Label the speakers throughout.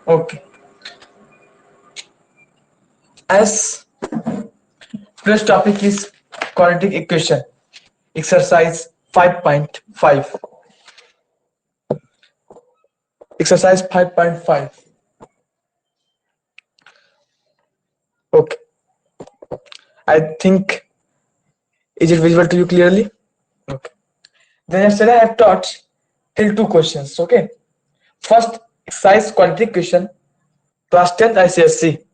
Speaker 1: Okay. As today's topic is quadratic equation, exercise 5.5. Exercise 5.5. Okay. I think, is it visible to you clearly? Okay. Then yesterday I have taught till two questions. Okay. First, exercise quadratic equation, class 10th ICSC.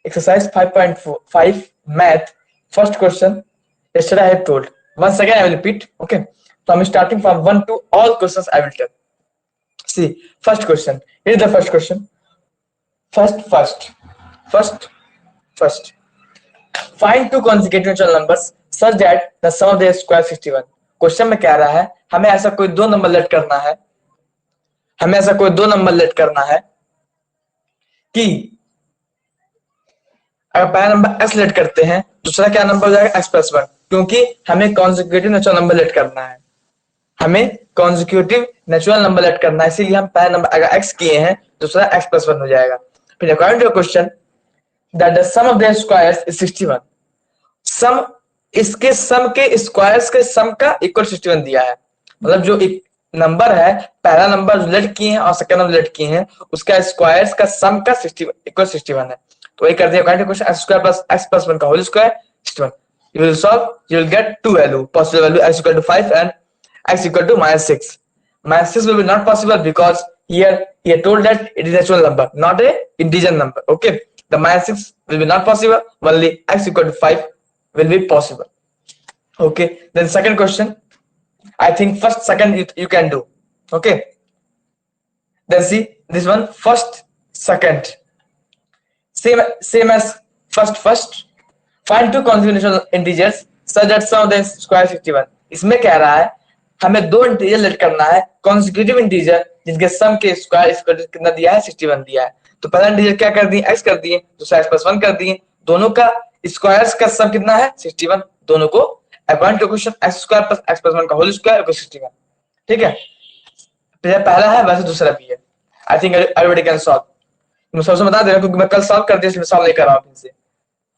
Speaker 1: Exercise 5.5 math. First question. Yesterday I have told. Once again I will repeat. Okay. So I'm starting from 1 to all questions I will tell. See, first question. Here is the first question. First. Find two consecutive natural numbers such that the sum of their square 61. Question में कह रहा है हमें ऐसा कोई दो number late करना है, कि अगर पहला नंबर x लेट करते हैं, दूसरा क्या नंबर हो जाएगा x प्लस 1, क्योंकि हमें कॉन्जिक्यूटिव नेचुरल नंबर लेट करना है, इसीलिए हम पहला नंबर अगर x किए हैं, दूसरा x प्लस 1 हो जाएगा. फिर according to question that the sum of their squares is 61. Sum इसके सम के स्क्वायर्स के सम का इक्वल 61 दिया है. मतलब जो एक नंबर है, पहला नंबर जो लेट किए हैं और सेकंड नंबर लेट किए हैं, उसका स्क्वायर्स का सम का 60 इक्वल 61 है. तो वही कर दिया according to question x square plus x plus 1 का whole square 61. You will solve, you will get two value, possible value x equal to 5 and x equal to -6. -6 will be not possible because here he told that it is a natural number, not a integer number. Okay. The -6 will be not possible, only x equal to 5 will be possible. Okay, then second question, I think first second you can do. Okay, then see this one, first second same as first. Find two consecutive integers such that sum of their square 61. इसमें कह रहा है हमें दो integer late करना है, consecutive integer जिनके सम के स्क्वायर कितना दिया है 61 दिया है. तो पहला इंटीजर क्या कर दिए, x कर दिए, दूसरा x प्लस 1 कर दिए, दोनों का स्क्वायर्स का सम कितना है 61. दोनों को according to question x square plus x plus 1 का होल स्क्वायर इक्वल 61. ठीक है, पहला है वैसे दूसरा भी है. I think everybody can solve. मैं सबसे बता दे रहा हूं क्योंकि मैं कल सॉल्व कर दिया, इसलिए सॉल्व नहीं कर रहा हूं फिर से.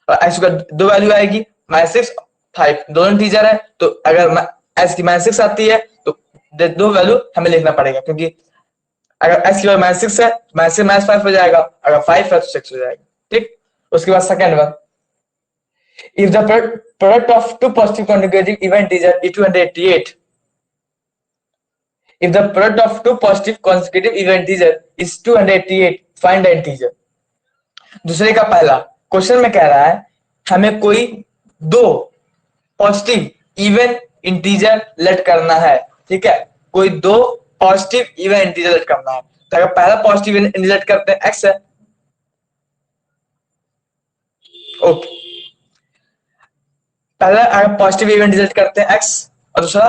Speaker 1: और x का दो वैल्यू आएगी -6 5, दोनों इंटीजर है, तो अगर x की -6 आती है तो दो वैल्यू हमें लिखना पड़ेगा, क्योंकि अगर x की वैल्यू -6 है, -5 हो जाएगा, अगर 5 है तो 6 हो जाएगा. ठीक. उसके बाद second one, if the product of two positive consecutive even integer is 288, if the product of two positive consecutive even integer is 288, find the integer. दूसरे का पहला क्वेश्चन में कह रहा है हमें कोई दो पॉजिटिव इवन इंटीजर लेट करना है. ठीक है, कोई दो पॉजिटिव इवन इंटीजर लेट करना है. तो अगर पहला पॉजिटिव इंटीजर लेट करते हैं x है. ओके, पहला अगर पॉजिटिव इवन इंटीजर लेट करते हैं x और दूसरा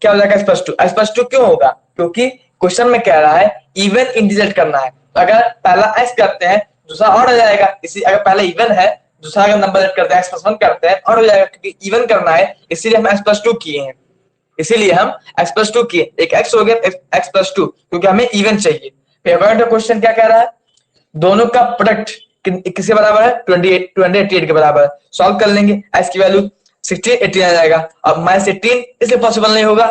Speaker 1: क्या हो जाएगा x प्लस 2. x प्लस 2 क्यों होगा, क्योंकि क्वेश्चन में कह रहा है इवन इंटीजर लेट करना है. तो अगर पहला x करते हैं दूसरा और हो जाएगा. इसी अगर पहला इवन है, दूसरा अगर नंबर लेट करते हैं x प्लस 1 करते हैं और हो जाएगा, क्योंकि इवन करना है इसीलिए हम x प्लस 2 किए हैं. इसीलिए हम x प्लस 2 किए, एक x हो गया x प्लस 2, क्योंकि हमें इवन चाहिए. फिर अकॉर्डिंग टू क्वेश्चन क्या कह रहा है, दोनों का प्रोडक्ट किसके बराबर है 288 के बराबर है. सॉल्व कर लेंगे, x की वैल्यू 16 18 आ जाएगा. अब -18 इसलिए पॉसिबल नहीं होगा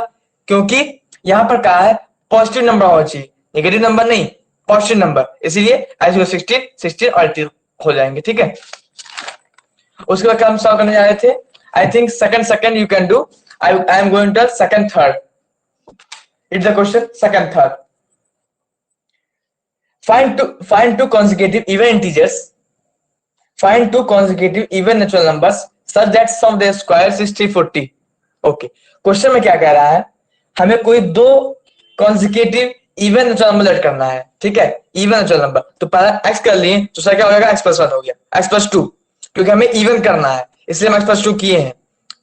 Speaker 1: क्योंकि यहां पर कहा है पॉजिटिव नंबर होना चाहिए, नेगेटिव नंबर नहीं, पॉजिटिव नंबर, इसीलिए x 16 और 18 हो जाएंगे. ठीक है, उसके बाद हम सॉल्व करने जा रहे थे. I think second you can do. I am going to second third. It's the question second third. Find two consecutive even integers. Find two consecutive even natural numbers such that sum of their squares is 340. Okay. Question में क्या कह रहा है, हमें कोई दो consecutive even natural number let करना है. ठीक है, even natural number. तो पहला x कर लिए, दूसरा क्या हो जाएगा x प्लस 1 हो गया, x प्लस 2, क्योंकि हमें even करना है इसलिए हम x प्लस 2 किए हैं.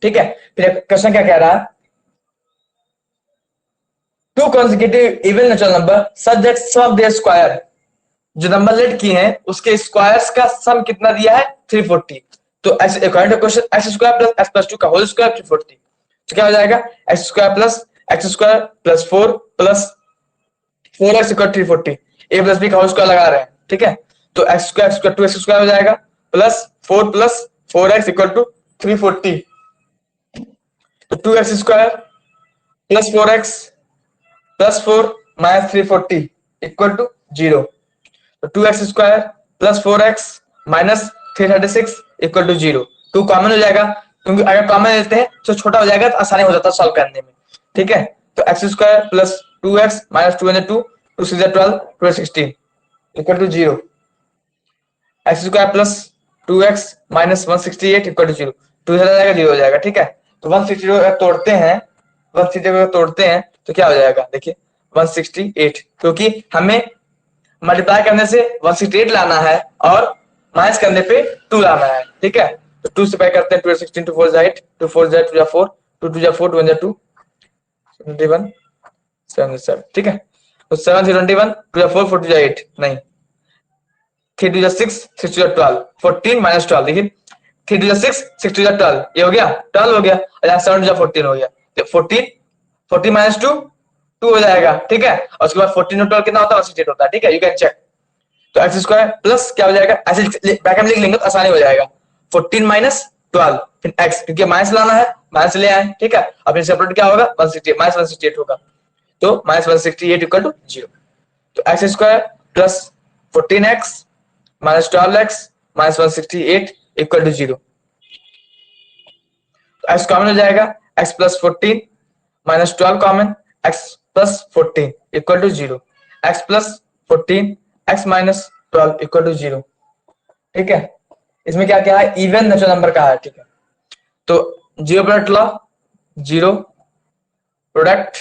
Speaker 1: ठीक है, फिर क्वेश्चन क्या कह रहा है, to consecutive even natural number such that sum of their square, जो नंबर लेट किए हैं उसके स्क्वायर्स का सम कितना दिया है 340. तो according to question x square plus x plus 2 का होल स्क्वायर 340. तो क्या हो जाएगा x square plus x square plus 4 plus 4x equal 340. a plus b का होल स्क्वायर लगा रहे हैं ठीक है। तो एक्स स्क्वायर 2x स्क्वायर हो जाएगा प्लस 4 इक्वल टू 340। तो 2x square plus 4x plus 4 minus 340 equal to 0। तो 2x square plus 4x minus 336 equal to 0। 2 common हो जाएगा, क्योंकि अगर कॉमन लेते हैं तो छोटा हो जाएगा तो आसानी हो जाता है सॉल्व करने में, ठीक है। तो x square plus 2x minus 2 2 6 12 2 16 equal to 0। X square plus 2x minus 168 equal to 0। 2 से जाएगा 0 हो जाएगा, ठीक है। तो 160 अगर तोड़ते हैं, 160 अगर तोड़ते हैं तो क्या हो जाएगा, देखिए 168, क्योंकि हमें मल्टीप्लाई करने से 168 लाना है और माइनस करने पे 2 लाना है, ठीक है। तो 2 से करते हैं, 2 16 2 4 8 2 4 2 जा 4 2 2 जा 4 2 1 जा 2 71 77, ठीक है। तो 7 से 21 2 जा 4 4 2 जा 8 नहीं 3 2 जा 6 6 2 जा 12 14 माइनस 12, देखिए 3 2 जा 6 6 2 जा 12, ये हो गया 12 हो गया, और यहाँ 7 2 जा 14 हो गया। तो 14 माइनस 2 2 हो जाएगा, ठीक है। और उसके बाद 14 और 12 कितना होता है, 168 होता है, ठीक है। You can check. तो एक्स स्क्वायर प्लस क्या हो जाएगा, ऐसे ब्रैकेट में लिख लेंगे तो आसानी हो जाएगा। 14 माइनस 12 फिर एक्स, क्योंकि माइनस लाना है माइनस ले आए, ठीक है। अब फिर सेपरेट क्या होगा, 168 माइनस 168 होगा, तो माइनस 168 इक्वल टू 0। तो x square plus 14x minus 12x minus 168 equal to 0। तो एक्स कॉमन हो जाएगा, x plus 14 minus 12 common, x plus 14 equal to 0। x plus 14 x minus 12 equal to 0, ठीक है। इसमें क्या क्या है, इवन नेचुरल नंबर का है, ठीक है। तो 0 प्रोडक्ट लॉ, 0 प्रोडक्ट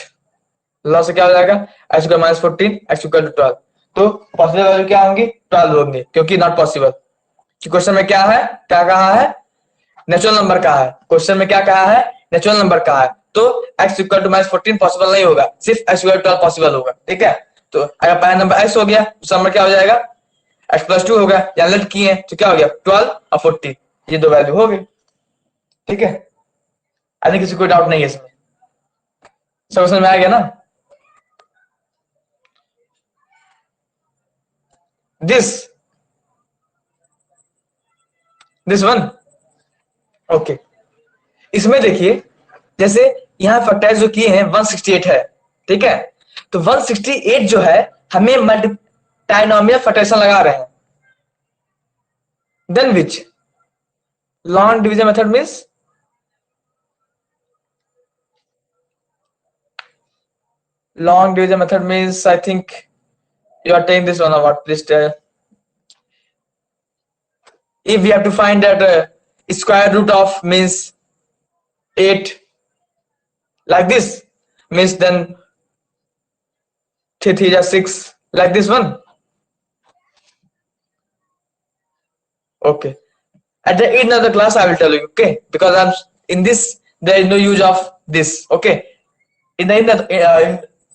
Speaker 1: लॉ से क्या हो जाएगा, x square minus 14 x equal to 12। तो पॉसिबल वैल्यू क्या होंगी, 12 होंगे, क्योंकि नॉट पॉसिबल। क्वेश्चन में क्या है, क्या कहा है, नेचुरल नंबर का है। क्वेश्चन में क्या कहा है, नेचुरल नंबर का है। तो x equal to minus 14 possible नहीं होगा, सिर्फ x इक्वल टू 12 पॉसिबल होगा, ठीक है। तो अगर पहला नंबर x हो गया, दूसरा नंबर क्या हो जाएगा, x प्लस 2 होगा, या लेट किए हैं तो क्या हो गया 12 और 14, ये दो वैल्यू हो गई, ठीक है। आई थिंक किसी कोई डाउट नहीं है इसमें, सब समझ में आ गया ना। This one okay. इसमें देखिए, जैसे यहाँ फैक्टराइज जो किए हैं 168 है, ठीक है। तो 168 जो है हमें ट्राइनोमियल फैक्टराइजेशन लगा रहे हैं, then which long division method means long division method means, I think you are taking this one or what, please tell. If we have to find that square root of means 8 like this, means then 3 3 is 6 like this one, okay. At the end of the class I will tell you, okay, because I'm in this, there is no use of this, okay. In the end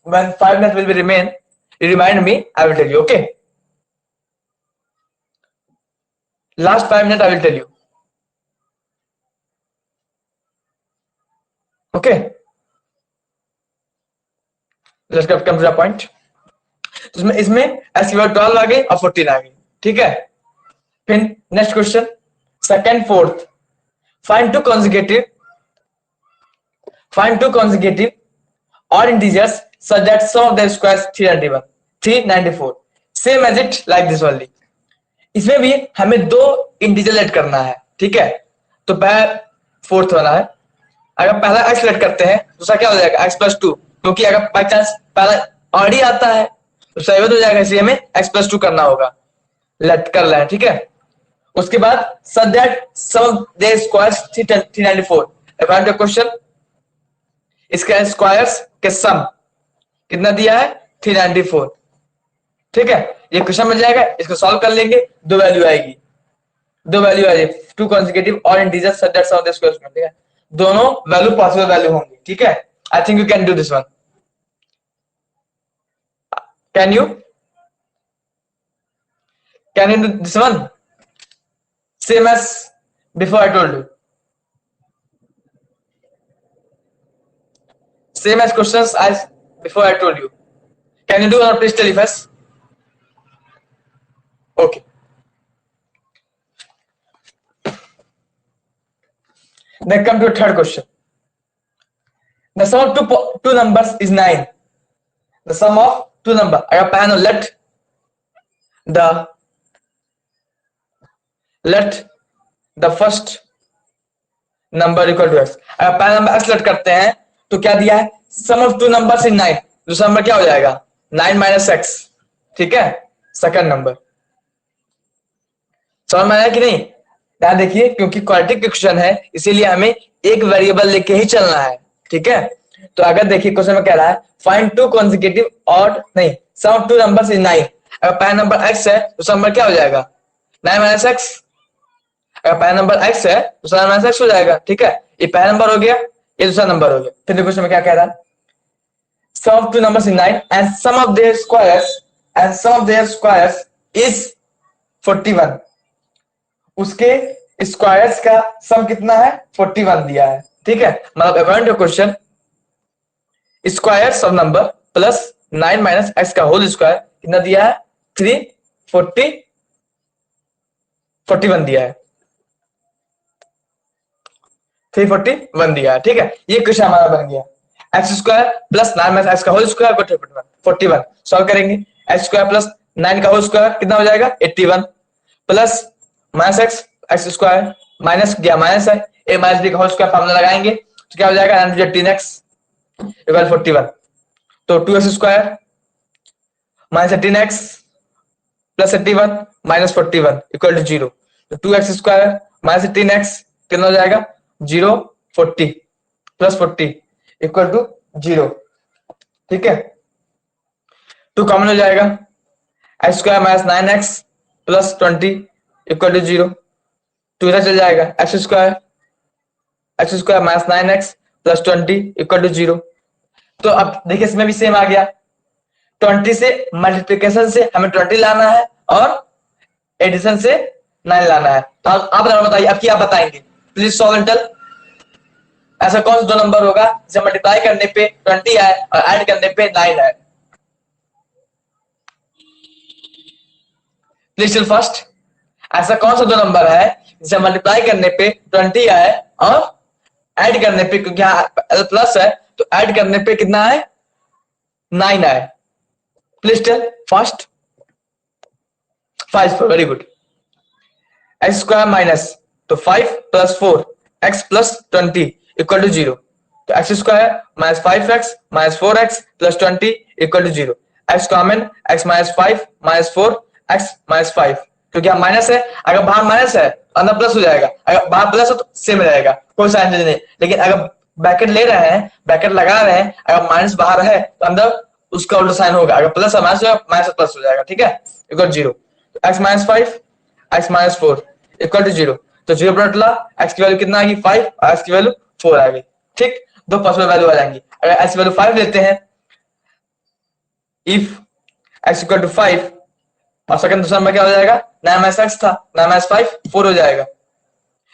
Speaker 1: when 5 minutes will be remain, you remind me, I will tell you, okay. Last 5 minutes I will tell you, okay. Let's come to the point. इसमें s की 12 आ गई और 14 आ गई, ठीक है। फिर next question, second fourth, find two consecutive odd integers such that sum of their squares 394, same as it like this only. इसमें भी हमें दो इंटीजर लेट करना है, ठीक है। तो पहला फोर्थ वाला है, अगर पहला x लेट करते हैं दूसरा क्या हो जाएगा x प्लस 2, क्योंकि अगर बाई चांस पहला ऑलरेडी आता है तो सही हो जाएगा, इसलिए हमें x प्लस 2 करना होगा, लेट कर लें, ठीक है। उसके बाद such that sum of their squares 394, according to question इसके स्क्वायर्स के सम कितना दिया है 394, ठीक है। ये क्वेश्चन मिल जाएगा, इसको सॉल्व कर लेंगे, दो वैल्यू आएगी, टू कॉन्सेक्यूटिव और integer such that sum of the squares, ठीक है। दोनों वैल्यू पॉसिबल वैल्यू होंगी, ठीक है। I think you can do this one, can you do this one, same as before I told you, same as questions as before I told you. Can you do or please tell if yes? Okay, then come to a third question. The sum of two numbers is 9. The sum of two number, अगर पहले let the first number equal to x, अगर पहला number x late करते हैं तो क्या दिया है, sum of two numbers is 9, दूसरा नंबर क्या हो जाएगा 9 माइनस एक्स, ठीक है, सेकंड नंबर। समझ में आया कि नहीं? ध्यान देखिए, क्योंकि क्वाड्रेटिक इक्वेशन है इसीलिए हमें एक वेरिएबल लेके ही चलना है, ठीक है। तो अगर देखिए क्वेश्चन में कह रहा है फाइंड टू कॉन्सेक्यूटिव ऑड नहीं सम ऑफ टू नंबर्स इज 9, अगर पहला नंबर x है दूसरा नंबर क्या हो जाएगा 9 माइनस एक्स, अगर पहला नंबर x है दूसरा नंबर माइनस एक्स हो जाएगा, ठीक है। ये पहला नंबर हो गया, ये दूसरा नंबर हो गया। फिर क्वेश्चन में क्या कह रहा है, sum of two numbers is 9 and sum of their squares is 41, उसके स्क्वायर्स का सम कितना है 41 दिया है, ठीक है। मतलब according to question squares of number plus 9 minus x का होल स्क्वायर कितना दिया है 41 दिया है, 341 दिया है, ठीक है। ये क्वेश्चन हमारा बन गया, x square plus 9 minus x का होल स्क्वायर को 41 सॉल्व करेंगे। एक्स स्क्वायर प्लस 9 का होल स्क्वायर कितना हो जाएगा 81 plus minus x square minus गया माइनस है, ए माइनस बी का होल स्क्वायर फार्मूला लगाएंगे तो क्या हो जाएगा 18x इक्वल 41, तो 2x square minus 18x plus 81 minus 41 equal to 0, तो 2x स्क्वायर माइनस 18x कितना हो जाएगा 0 40 प्लस 40 इक्वल टू 0, ठीक है। 2 कॉमन हो जाएगा, x square minus 9x plus 20 equal to 0, 2 इधर चल जाएगा x square minus 9x plus 20 equal to 0। तो अब देखिए इसमें भी सेम आ गया, 20 से मल्टीप्लिकेशन से हमें 20 लाना है और एडिशन से 9 लाना है। तो आप बताइए, अब क्या बताएंगे, प्लीज सॉल्व एंड टेल। ऐसा कौन सा दो नंबर होगा जिसे मल्टीप्लाई करने पे 20 आए और ऐड करने पे 9 आए? प्लीज टेल फर्स्ट, ऐसा कौन सा दो नंबर है जिसे मल्टीप्लाई करने पे 20 आए और ऐड करने पे, क्योंकि यहाँ प्लस है तो ऐड करने पे कितना है 9 आए? Please tell first. 5 very good. X square minus तो 5 plus 4 x plus 20 equal to 0, तो x square minus 5x minus 4x plus 20 equal to 0। X common, x minus 5 minus 4 x minus 5, क्योंकि यहाँ माइनस है, अगर बाहर माइनस है अंदर plus हो जाएगा, अगर बाहर प्लस हो तो सेम रहेगा, कोई साइन नहीं। लेकिन अगर ब्रैकेट ले रहे हैं, ब्रैकेट लगा रहे हैं, अगर माइनस बाहर है तो अंदर उसका उल्टा साइन होगा, अगर प्लस है माइनस होगा, माइनस प्लस हो जाएगा, ठीक है, equal 0। X minus 5 x minus 4 equal to 0, तो 0 पर ला एक्स की वैल्यू कितना आ गई 5 और एक्स की वैल्यू 4 आ गई, ठीक, दो पॉसिबल वैल्यू आ जाएंगी। अगर एक्स की वैल्यू 5 लेते हैं, इफ एक्स इक्वल टू 5 और सेकंड दूसरा नंबर क्या हो जाएगा 9 माइनस एक्स था, 9 माइनस 5 4 हो जाएगा।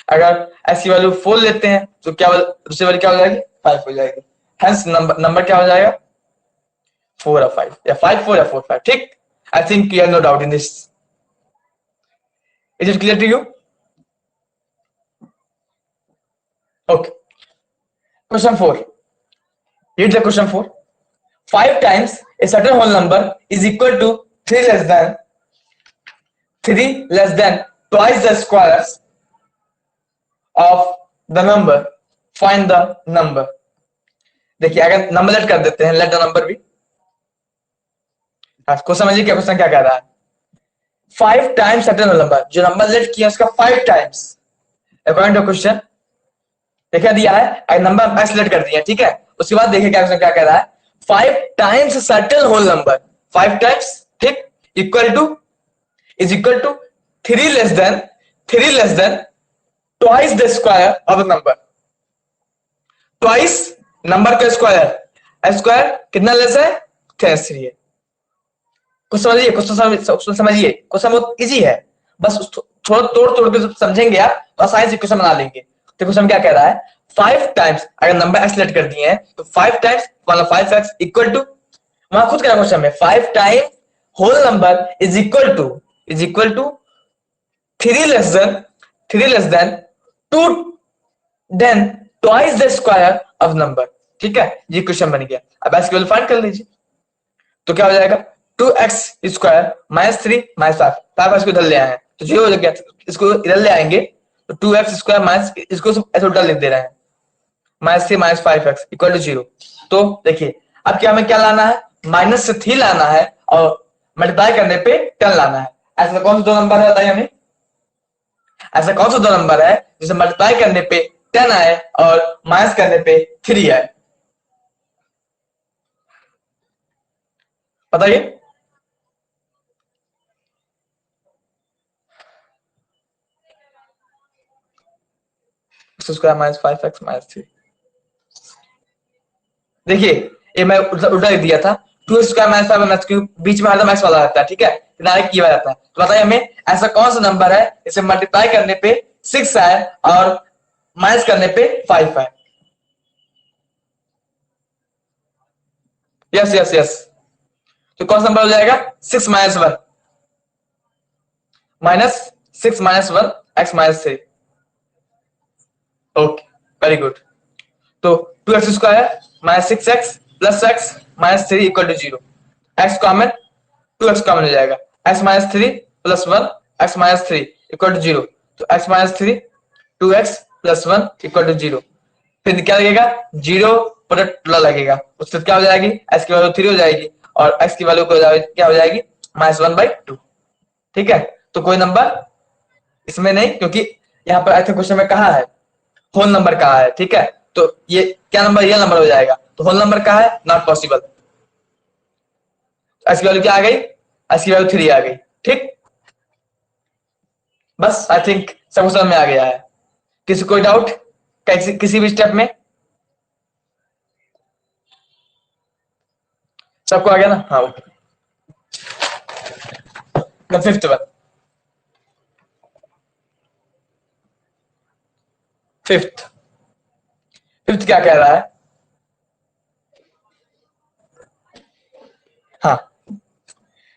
Speaker 1: अगर एक्स की वैल्यू 4 लेते हैं तो क्या दूसरी वैल्यू क्या हो जाएगी 5 हो जाएगी, हेंस नंबर क्या हो जाएगा 4 और 5 या 5 4 या 4 5, ठीक। I think you have no doubt in this, is it clear to you? Okay, question 4, read the question 4. 5 times a certain whole number is equal to 3 less than twice the squares of the number. Find the number. देखिए अगर number late कर देते हैं, let the number भी, आपको समझिए क्या question क्या कह रहा है। 5 टाइम्स सर्टेन होल नंबर, जो नंबर लेट किया उसका 5 टाइम्स, अकॉर्डिंग टू क्वेश्चन देखिए दिया है, अगर नंबर आइसोलेट कर दिया, ठीक है, उसके बाद देखिए क्या कह रहा है 5 times certain whole number, 5 times, ठीक, equal to is equal to 3 less than twice the square of the number. Twice number का स्क्वायर कितना लेस है 3 है। कुछ समझिए, क्वेश्चन समझिए, क्वेश्चन बहुत इजी है, बस थोड़ा तोड़ के समझेंगे आप तो आसानी से क्वेश्चन बना लेंगे। तो क्वेश्चन क्या कह रहा है 5 टाइम्स, अगर नंबर एक्सलेट कर दिए हैं तो 5 टाइम्स मतलब 5x इक्वल टू, वहां खुद कह रहा क्वेश्चन में 5 time whole number is equal to is equal to 3 2 then twice the square of number. ठीक है, ये क्वेश्चन बन गया। अब इसकी वैल्यू फाइंड कर लीजिए। तो क्या हो जाएगा 2x स्क्वायर माइनस 3 माइनस 5 इसको इधर ले आए हैं तो 0 हो गया, इसको इधर ले आएंगे तो 2x स्क्वायर माइनस इसको ऐसे उल्टा लिख दे रहे हैं minus 3 minus 5x equal to 0। तो देखिए अब क्या हमें क्या लाना है, माइनस से 3 लाना है और मल्टीप्लाई करने पे 10 लाना है। ऐसा कौन सा दो नंबर है बताइए हमें, ऐसा कौन सा दो नंबर है जिसे मल्टीप्लाई करने पे 10 आए और माइनस करने पे 3 आए, बताइए। Square minus 5x minus 3। देखिए ये मैं उल्टा लिख दिया था, 2 स्क्वायर माइनस 5 माइनस क्यूब बीच में हरदम एक्स वाला रहता है। ठीक है, किनारे किया जाता है। तो बताइए हमें ऐसा कौन सा नंबर है इसे मल्टीप्लाई करने पे 6 आए और माइनस करने पे 5 आए। यस यस यस, तो कौन सा नंबर हो जाएगा 6 minus 1 minus 6 minus 1 x minus 3। Okay very good. तो 2x square minus 6x plus x minus 3 equal to 0। x common 2x common हो जाएगा, x minus 3 plus 1 x minus 3 equal to 0। तो x minus 3 2x plus 1 equal to 0। फिर क्या लगेगा 0 product लगेगा, उससे क्या हो जाएगी x की वैल्यू 3 हो जाएगी और x की वैल्यू क्या हो जाएगी माइनस 1/2। ठीक है, तो कोई नंबर इसमें नहीं, क्योंकि यहाँ पर ऐसे क्वेश्चन में कहा है होल नंबर कहा है। ठीक है, तो ये क्या नंबर, ये नंबर हो जाएगा। तो होल नंबर कहा है, नॉट पॉसिबल। एस की वैल्यू क्या आ गई, एस की वैल्यू 3 आ गई। ठीक, बस आई थिंक सब समझ में आ गया है। किसी कोई डाउट किसी भी स्टेप में, सबको आ गया ना? हाँ ओके। फिफ्थ वन, फिफ्थ क्या कह रहा है, हाँ,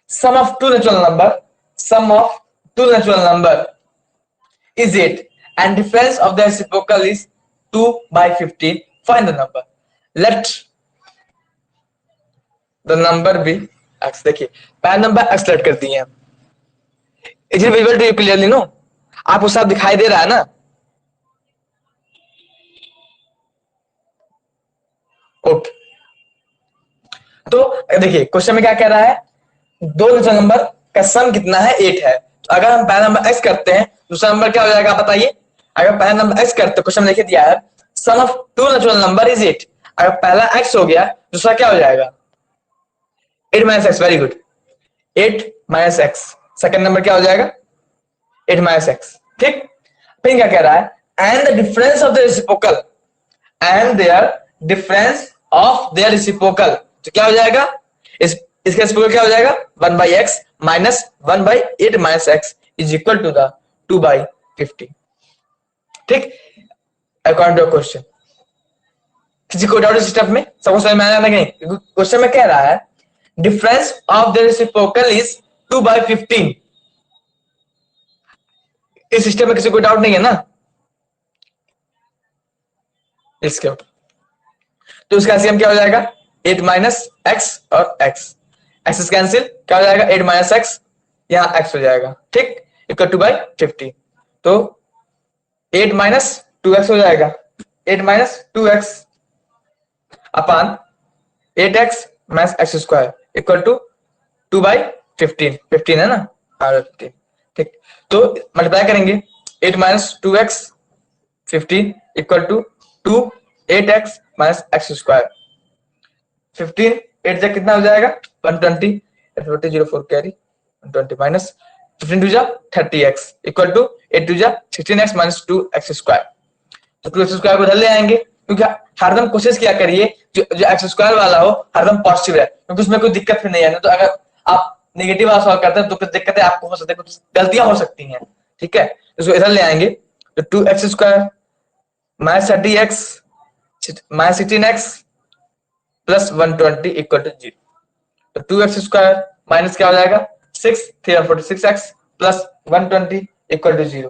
Speaker 1: sum of two natural number is 8 and difference of the reciprocal is 2/15. Find the number. Let the number be x। देखिए पहला नंबर x लेट कर दिए हैं। Is it visible to you clearly? No, आपको साफ दिखाई दे रहा है ना? ओके, तो देखिए क्वेश्चन में क्या कह रहा है, दो नेचुरल नंबर का सम कितना है 8 है। तो अगर हम पहला नंबर x करते हैं दूसरा नंबर क्या हो जाएगा आप बताइए। अगर पहला नंबर x करते क्वेश्चन में लिख दिया है sum of two natural number is 8। अगर पहला x हो गया दूसरा क्या हो जाएगा 8 minus x. Very good, 8 minus x. Second number क्या हो जाएगा 8 माइनस एक्स। ठीक, फिर क्या कह रहा है and the difference of the reciprocal and their difference of their reciprocal. तो क्या हो जाएगा इसका रेसिप्रोकल क्या हो जाएगा 1/x minus 1/8 minus x is equal to the 2/50। ठीक, अकॉर्डिंग टू क्वेश्चन। किसी को डाउट इस स्टेप में, सबको समझ में आया ना? नहीं, क्वेश्चन में कह रहा है difference of the reciprocal is 2/15। इस स्टेप में किसी को डाउट नहीं है ना इसके ऊपर? तो इसका एलसीएम क्या हो जाएगा 8 माइनस एक्स और एक्स, एक्स कैंसिल क्या हो जाएगा 8 माइनस एक्स, यहां एक्स हो जाएगा। ठीक, इक्वल 2/50। तो 8 माइनस 2x हो जाएगा, 8 minus 2x upon 8x minus x square equal to 2/15। 15 है ना? 15। ठीक, तो मल्टीप्लाई करेंगे 8 minus 2x 15 equal to 2 8x minus x square. 15 8 से कितना हो जाएगा 120, 04 कैरी 120 माइनस 15 टू जा 30x इक्वल टू 8 टू जा 16x माइनस 2x स्क्वायर। तो 2x स्क्वायर को इधर ले आएंगे, क्योंकि हरदम कोशिश किया करिए जो एक्स स्क्वायर वाला हो हरदम पॉजिटिव रहे, क्योंकि उसमें कोई दिक्कत भी नहीं है ना। तो अगर आप नेगेटिव वाला सॉल्व करते हैं तो कुछ दिक्कतें आपको हो सकती है, कुछ गलतियां हो सकती हैं। ठीक है, इसको इधर ले आएंगे तो 2x square minus 30x minus 16x plus 120 equal to 0। तो 2x स्क्वायर माइनस क्या हो जाएगा 6 3 और 46x प्लस 120 इक्वल टू 0।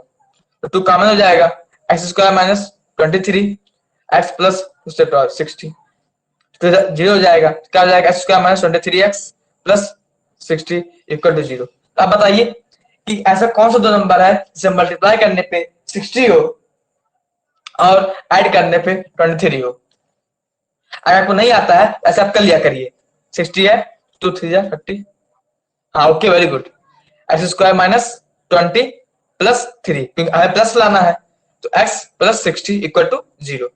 Speaker 1: तो 2 कॉमन हो जाएगा, x square minus 23 x plus 60 तो 0 हो जाएगा। क्या हो जाएगा, x square minus 23x plus 60 equal to 0। अब बताइए कि ऐसा कौन सा दो नंबर है जिसे मल्टीप्लाई करने पे 60 हो और ऐड करने पे 23 हो। अगर आपको नहीं आता है ऐसे आप कर लिया करिए, 60 है 2 3 30। हाँ okay, very good. X square minus 20 plus 3, क्योंकि हमें प्लस लाना है, तो x plus 60 equal to 0।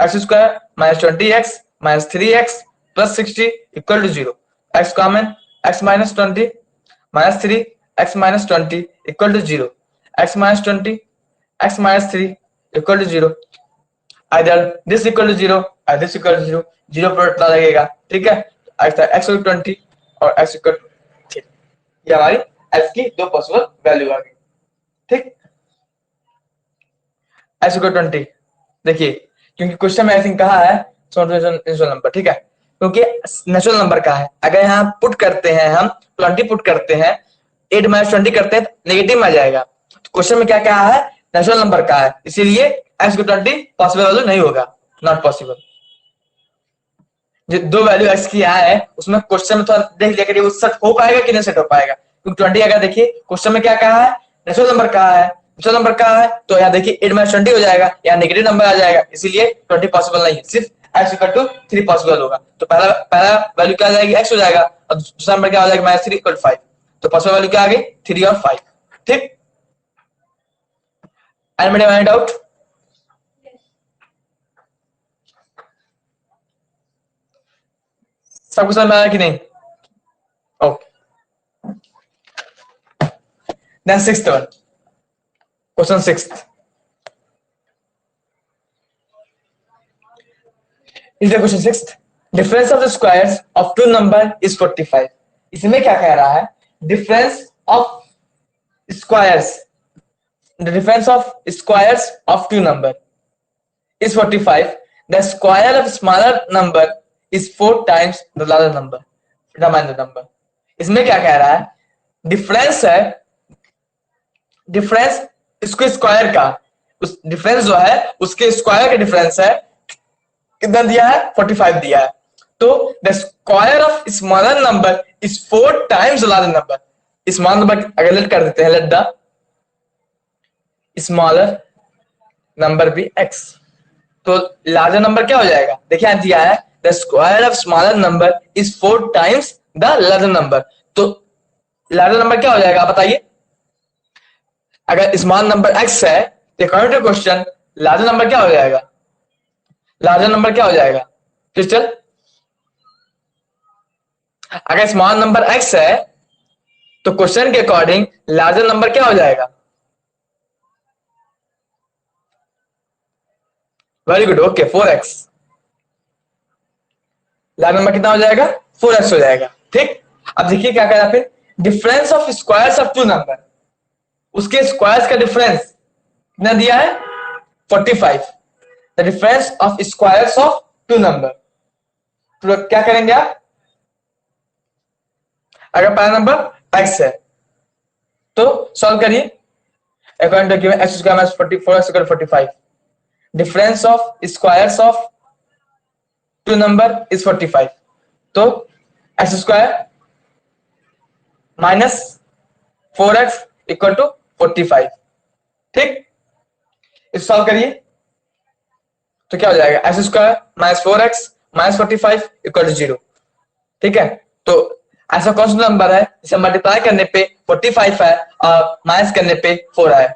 Speaker 1: X square minus 20x minus 3x plus 60 equal to 0। X common, x minus 20 minus 3 x minus 20 equal to 0। x minus 20 x minus 3 equal to 0। either this equal to 0 or this equal to 0, 0 product लगेगा, ठीक है। x equal 20 और x equal 3, ये हमारी f की दो possible value आ गई, ठीक। x इक्वल 20 देखिए, क्योंकि क्वेश्चन में आई थिंक कहा है नेचुरल नंबर, ठीक है, क्योंकि नेचुरल नंबर का है। अगर यहाँ पुट करते हैं हम 20 पुट करते हैं, 8 माइनस 20 करते हैं तो नेगेटिव में आ जाएगा। तो क्वेश्चन में क्या कहा है, नेचुरल नंबर का है, इसीलिए x को 20 पॉसिबल वैल्यू नहीं होगा, नॉट पॉसिबल। जो दो वैल्यू x की यहाँ है उसमें क्वेश्चन में थोड़ा देख लिया करिए वो सेट हो पाएगा कि नहीं सेट हो पाएगा, क्योंकि 20 अगर देखिए क्वेश्चन में क्या कहा है, नेचुरल नंबर कहा है, नेचुरल नंबर कहा है, तो यहाँ देखिए 8 माइनस 20 हो जाएगा, यहाँ नेगेटिव नंबर आ जाएगा, इसीलिए 20 पॉसिबल नहीं है, सिर्फ x इक्वल टू 3 पॉसिबल होगा। तो पहला वैल्यू क्या आ जाएगी, x हो जाएगा, और दूसरा नंबर क्या हो जाएगा, माइनस 3 इक्वल 5। तो पॉसिबल वैल्यू क्या आ गई, 3 और 5, ठीक। Any doubt? सबको समझ में आया कि नहीं? Okay, then sixth one, question sixth is the question sixth, difference of the squares of two number is 45। इसमें क्या कह रहा है, difference of squares, the difference of squares of two number is 45, the square of smaller number is 4 times the larger number, determine the number। इसमें क्या कह रहा है, डिफरेंस है, डिफरेंस इसको स्क्वायर का, उस डिफरेंस जो है उसके स्क्वायर का डिफरेंस है, कितना दिया है, 45 दिया है। तो the square of smaller number is 4 times larger number. Smaller number अगर लेट कर देते हैं, लेट द स्मॉलर नंबर भी x, तो लार्जर नंबर क्या हो जाएगा, देखिए यहां दिया है the square of smaller number is 4 times the larger number. तो लार्जर नंबर क्या हो जाएगा बताइए, अगर स्मॉल नंबर x है तो according to question larger number क्या हो जाएगा, लार्जर नंबर क्या हो जाएगा क्रिस्टल, अगर स्मॉल नंबर x है तो क्वेश्चन के अकॉर्डिंग लार्जर नंबर क्या हो जाएगा, very good, okay 4x, larger number कितना हो जाएगा, 4x हो जाएगा, ठीक। अब देखिए क्या कह रहा है, difference of squares of two number, उसके स्क्वायर्स का डिफरेंस कितना दिया है, 45, the difference of squares of two number. तो क्या करेंगे आप, अगर पहला नंबर x है तो सॉल्व करिए, according to given x square minus 44x equal 45, difference of squares of two number is 45, तो x square minus 4x equal to 45, ठीक। इस सॉल्व करिए तो क्या हो जाएगा, x square minus 4x minus 45 equal to 0, ठीक है। तो ऐसा कौन सा नंबर है जिसे मल्टीप्लाई करने पे 45 है और माइनस करने पे 4 है,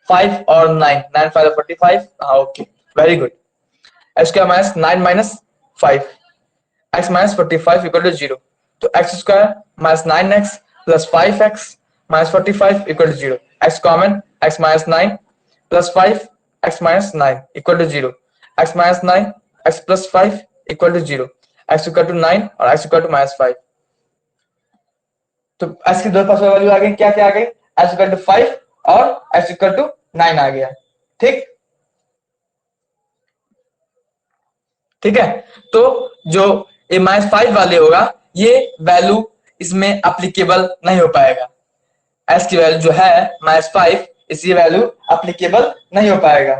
Speaker 1: 5 और 9, 9 5 45, हाँ okay very good. x square minus 9 minus 5, x minus 45 equal to 0, तो x square minus 9x plus 5x minus 45 equal to 0, x common, x minus 9 plus 5 x minus 9 equal to 0, x minus 9 x plus 5 equal to 0, x equal to 9 और x equal to minus 5। तो x की दो possible value आ गई, क्या क्या आ गई, x equal to 5 और x equal to 9 आ गया, ठीक, ठीक है। तो जो ये माइनस 5 वाले होगा ये वैल्यू इसमें एप्लीकेबल नहीं हो पाएगा, s की वैल्यू जो है -5, इसकी वैल्यू अप्लीकेबल नहीं हो पाएगा।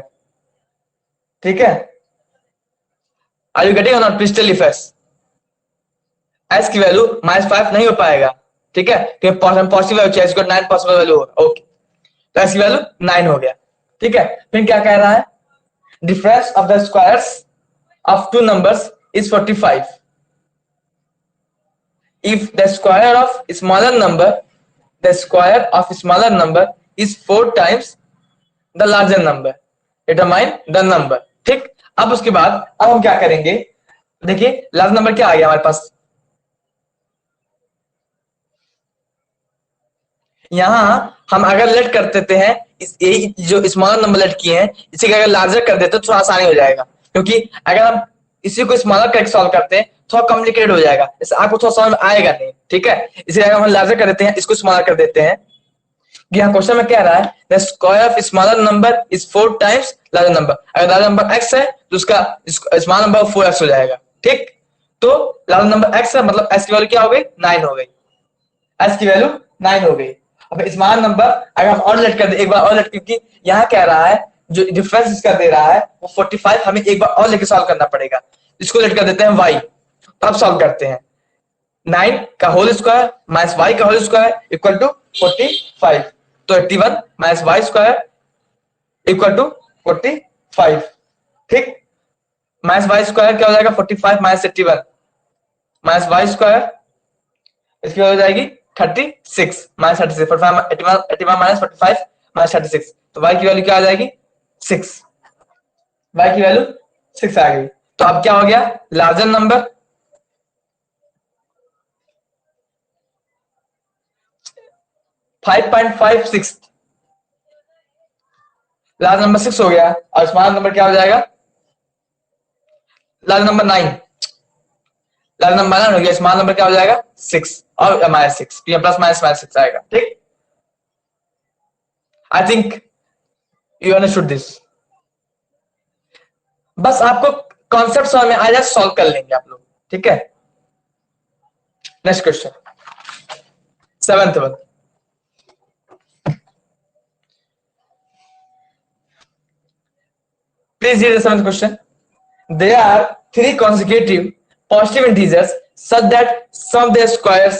Speaker 1: ठीक है, are you getting or not? Please tell if yes. s की वैल्यू -5 नहीं हो पाएगा। ठीक है, पॉसिबल वैल्यू चाहिए, 9 पॉसिबल वैल्यू होगा। ओके, तो s की वैल्यू 9 हो गया। ठीक है, फिर क्या कह रहा है? Difference of the squares of two numbers is 45 if the square of smaller number is 4 times the larger number, determine the number। ठीक, अब उसके बाद अब हम क्या करेंगे? देखिए लार्ज नंबर क्या आ गया हमारे पास, यहां हम अगर लेट कर देते हैं जो स्मॉलर नंबर लेट किए हैं इसी का अगर लार्जर कर देते तो थोड़ा आसानी हो जाएगा, क्योंकि अगर हम इसी को स्मॉलर करके सॉल्व करते हैं थोड़ा कॉम्प्लिकेटेड हो जाएगा, इससे आपको थोड़ा समझ में आएगा नहीं। ठीक है, इसलिए अगर हम लार्जर कर देते हैं, इसको स्मॉलर कर देते हैं। यहाँ क्वेश्चन में कह रहा है the square of smaller number is 4 times larger number. अगर लार्जर नंबर x है तो उसका स्मॉलर नंबर 4x हो जाएगा। ठीक, तो लार्जर नंबर x है, मतलब s की वैल्यू क्या हो गई? 9 हो गई। s की वैल्यू 9 हो गई। अब स्मॉलर नंबर अगर हम और लेट कर दे, एक बार और लेट, क्योंकि यहाँ कह रहा है जो डिफरेंस इसका दे रहा है वो 45, हमें एक बार और लेके सॉल्व करना पड़ेगा। इसको लेट कर देते हैं y, तो अब सॉल्व करते हैं। 9 का होल स्क्वायर माइनस y का होल स्क्वायर इक्वल टू 45, तो 81 minus y square equal to 45। ठीक, माइनस y स्क्वायर क्या हो जाएगा? 45 माइनस 81 माइनस y स्क्वायर, इसकी वैल्यू हो जाएगी 36 माइनस 36, 81 माइनस 45 माइनस 36, तो y की वैल्यू क्या आ जाएगी? 6। y की वैल्यू 6 आ गई। तो अब क्या हो गया? लार्जर नंबर 5.56, लार्ज नंबर 6 हो गया, और स्मॉल नंबर क्या हो जाएगा? लार्ज नंबर 9, लार्ज नंबर 9 हो गया, स्मॉल नंबर क्या हो जाएगा? 6 और माइनस 6, तो प्लस माइनस माइनस 6 आएगा। ठीक, I think you understood this. बस आपको कॉन्सेप्ट समझ में आ जाए, सॉल्व कर लेंगे आप लोग। ठीक है, next question, 7th one. Please read the 7th question. There are 3 consecutive positive integers such that sum of their squares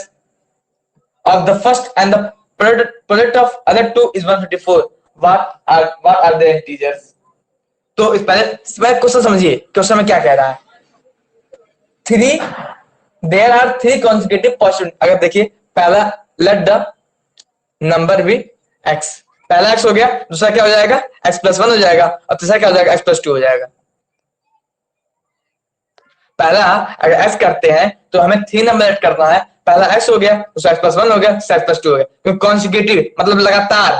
Speaker 1: of the first and the product of other two is 154. What are the integers? तो इस पहले question समझिए, question में क्या कह रहा है? 3 there are 3 consecutive positive, अगर देखिए पहला let the number be x, पहला x हो गया, दूसरा क्या हो जाएगा? x प्लस 1 हो जाएगा, और तीसरा क्या हो जाएगा? x प्लस 2 हो जाएगा। पहला अगर x करते हैं तो हमें 3 नंबर ऐड करना है, पहला x हो गया, दूसरा x प्लस 1 हो गया, तीसरा x प्लस 2 हो गया, क्योंकि कॉन्सिक्यूटिव मतलब लगातार,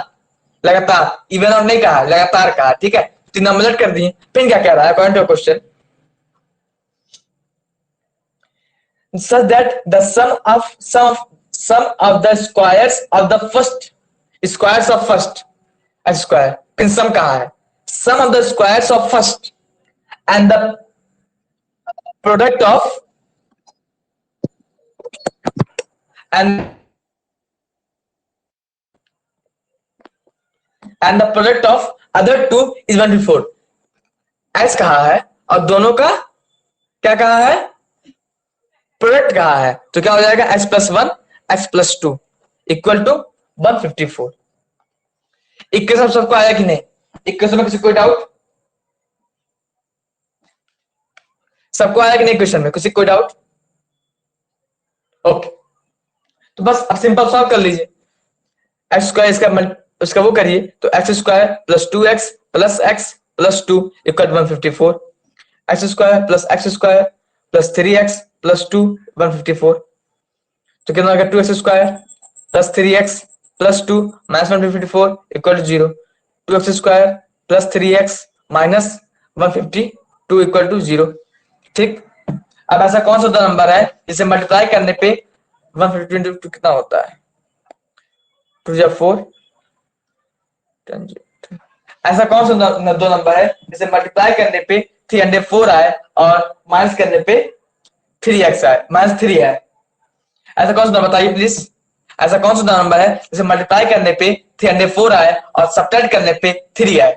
Speaker 1: लगातार, इवन और नहीं कहा, लगातार कहा। ठीक है, 3 नंबर ऐड कर दिए। फिर क्या कह रहा है? According to question, such that the sum of the squares of the first x square, इन सम कहाँ है? sum of the squares of first and the product of and the product of other two is 154। x कहाँ है और दोनों का क्या कहा है? प्रोडक्ट कहा है, तो क्या हो जाएगा? x plus 1 x plus 2 equal to 154। Equation सबको आया कि नहीं? इक्वेशन में किसी कोई डाउट? सबको आया कि नहीं इक्वेशन में? किसी कोई डाउट? ओके, तो बस अब सिंपल सॉल्व कर लीजिए। एक्स स्क्वायर इसका वो करिए, तो x square plus 2x plus 2 equal 154, x square plus 3x plus 2 154, तो कितना होगा? 2x square plus 3x plus 2 minus 154 equal to 0, 2x square plus 3x minus 152 equal to 0। ठीक, अब ऐसा कौन सा दो नंबर है जिसे मल्टीप्लाई करने पे 152 कितना होता है? 2 या 4, ऐसा कौन सा दो नंबर है जिसे मल्टीप्लाई करने पे 304 आए और माइनस करने पे 3x आए, माइनस 3 आए? ऐसा कौन सा बताइए प्लीज। ऐसा कौन सा नंबर है जिसे मल्टीप्लाई करने पे 304 आए और सब्ट्रैक्ट करने पे 3 आए?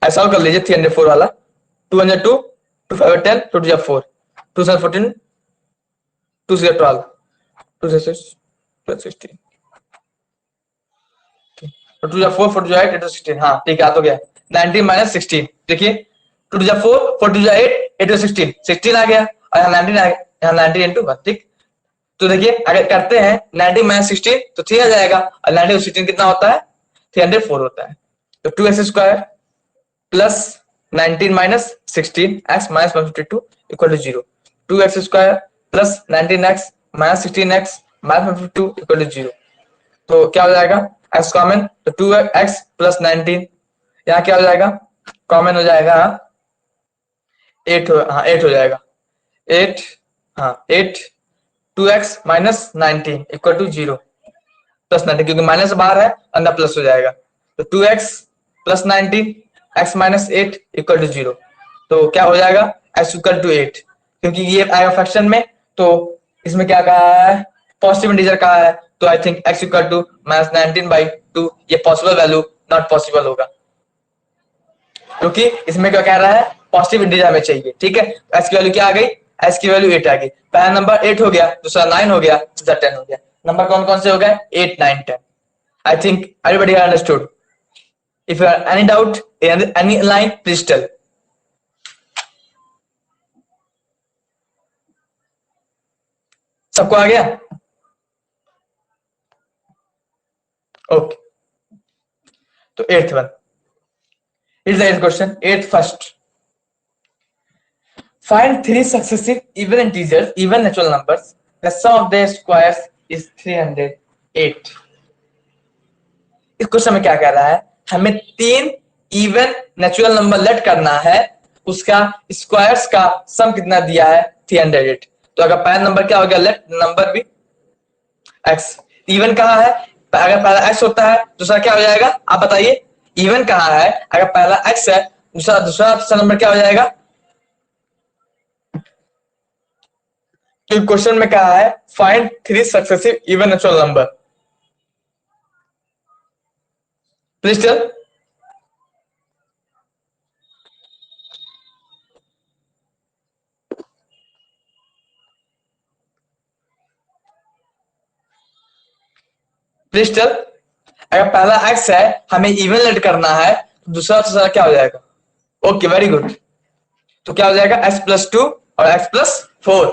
Speaker 1: ऐसा कर लीजिए 304 वाला। 202, 2 5 10, 2 2 4, 2 7 14, 2 6 12, 2 6 16, 2 2 4, 4 2 8, 8 16। हाँ ठीक है, आ तो गया। 19 माइनस 16, देखिए 2 2 4, 4 2 8, 8 16, 16 आ गया और यहाँ 19 आ गया, यहाँ 19 इंटू 1। ठीक, तो देखिए अगर करते हैं 19 माइनस 16 तो 3 आ जाएगा और 19 16 कितना होता है? 304 होता है। तो 2x square plus 19 minus 16 x minus 152 equal to 0। 2x square plus 19x minus 16x minus 152 equal to 0। तो क्या हो जाएगा? x कॉमन, तो 2x प्लस 19, यहाँ क्या हो जाएगा? कॉमन हो जाएगा 8 हो जाएगा 8, हाँ 8, 2x minus 19 equal to 0 plus 19, क्योंकि माइनस बाहर है अंदर प्लस हो जाएगा। तो 2x plus 19 x minus 8 equal to 0। तो क्या हो जाएगा? x इक्वल टू 8, क्योंकि ये आएगा फ्रैक्शन में, तो इसमें क्या कहा है? पॉजिटिव इंटीजर कहा है, तो I think x equal to minus 19/2 ये पॉसिबल वैल्यू नॉट पॉसिबल होगा, क्योंकि इसमें क्या कह रहा है? पॉजिटिव इंटीजर हमें चाहिए। ठीक है, x की वैल्यू क्या आ गई? x की वैल्यू 8 आ गई। पहला नंबर 8 हो गया, दूसरा 9 हो गया, तीसरा 10 हो गया। नंबर कौन कौन से हो गए? 8 9 10। आई think everybody have understood. If you have any doubt in any line, please tell. सबको आ गया? ओके, तो 8th one. Here's the 8th question. 8th first. Find 3 successive even integers, even natural numbers. The sum of their squares is 308. इस question में क्या कह रहा है? हमें 3 इवन नेचुरल नंबर लेट करना है, उसका स्क्वायर्स का सम कितना दिया है? 308। तो अगर पहला नंबर क्या हो गया? लेट नंबर भी x। इवन कहा है, अगर पहला x होता है दूसरा क्या हो जाएगा? आप बताइए। इवन कहा है, अगर पहला x है दूसरा नंबर क्या हो जाएगा? क्वेश्चन में कहा है find 3 successive even natural number. Please tell. Please tell. अगर पहला x है, हमें इवन लेट करना है, तो दूसरा क्या हो जाएगा? Okay, very good. तो क्या हो जाएगा? x+2 और x+4।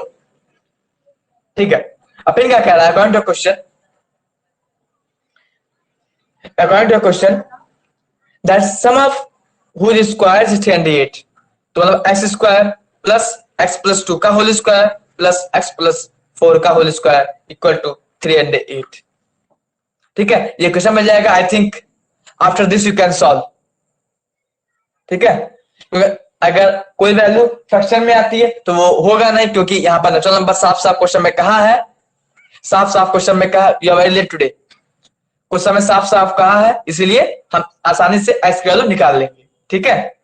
Speaker 1: ठीक है, अब क्या कह रहा है? According to question that sum of whose squares is 308। तो मतलब x स्क्वायर प्लस x+2 का होल स्क्वायर प्लस x+4 का होल स्क्वायर इक्वल टू 308। ठीक है, ये क्वेश्चन मिल जाएगा। I think after this you can solve. ठीक है, अगर कोई वैल्यू फ्रैक्शन में आती है तो वो होगा नहीं, क्योंकि यहाँ पर नेचुरल नंबर साफ साफ क्वेश्चन में कहा है, साफ साफ क्वेश्चन में कहा you are very late today, कुछ समय साफ साफ कहा है, इसलिए हम आसानी से x की वैल्यू निकाल लेंगे। ठीक है,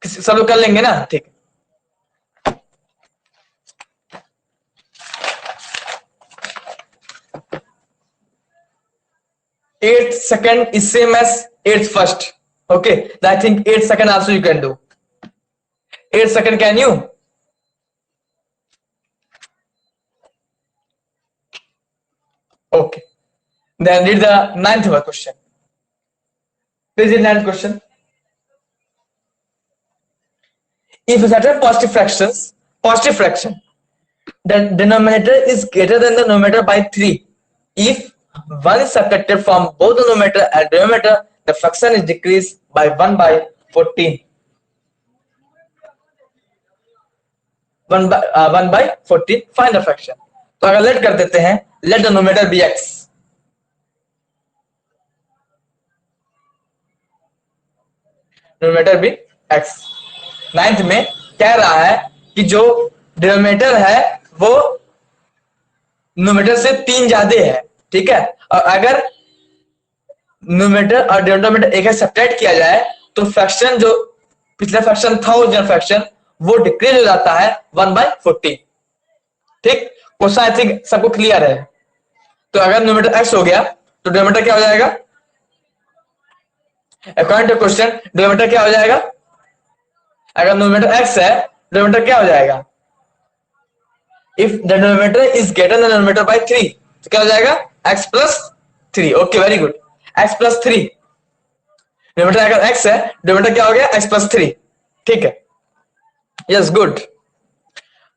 Speaker 1: सब लोग कर लेंगे ना? ठीक है, 8th second is same as 8th first. Okay, I think 8th second also you can do. 8th second, can you? Okay, then read the 9th question. Please read 9th question. If a certain positive fraction, the denominator is greater than the numerator by 3. If 1 is subtracted from both the numerator and denominator, the fraction is decreased by 1/14. 1/14. Find the fraction. तो अगर late कर देते हैं, let the numerator be x. Numerator be x. 9th में कह रहा है कि जो डिनोमिनेटर है वो न्यूमरेटर से 3 ज्यादा है। ठीक है, और अगर न्यूमरेटर और डिनोमिनेटर एक सब्ट्रैक्ट किया जाए तो फ्रैक्शन जो पिछला फ्रैक्शन था ओरिजिनल फ्रैक्शन वो डिक्रीज हो जाता है 1/40। ठीक, क्वेश्चन आई थिंक सबको क्लियर है। तो अगर न्यूमरेटर x हो गया तो डिनोमिनेटर क्या हो जाएगा? अकॉर्डिंग टू क्वेश्चन डिनोमिनेटर क्या हो जाएगा? अगर न्यूमरेटर x है डिनोमिनेटर क्या हो जाएगा? If the denominator is greater than denominator by 3 तो क्या हो जाएगा? x plus 3। Okay, very good, x plus 3। Denominator अगर x है डिनोमिनेटर क्या हो गया? x plus 3। ठीक है, यस, गुड।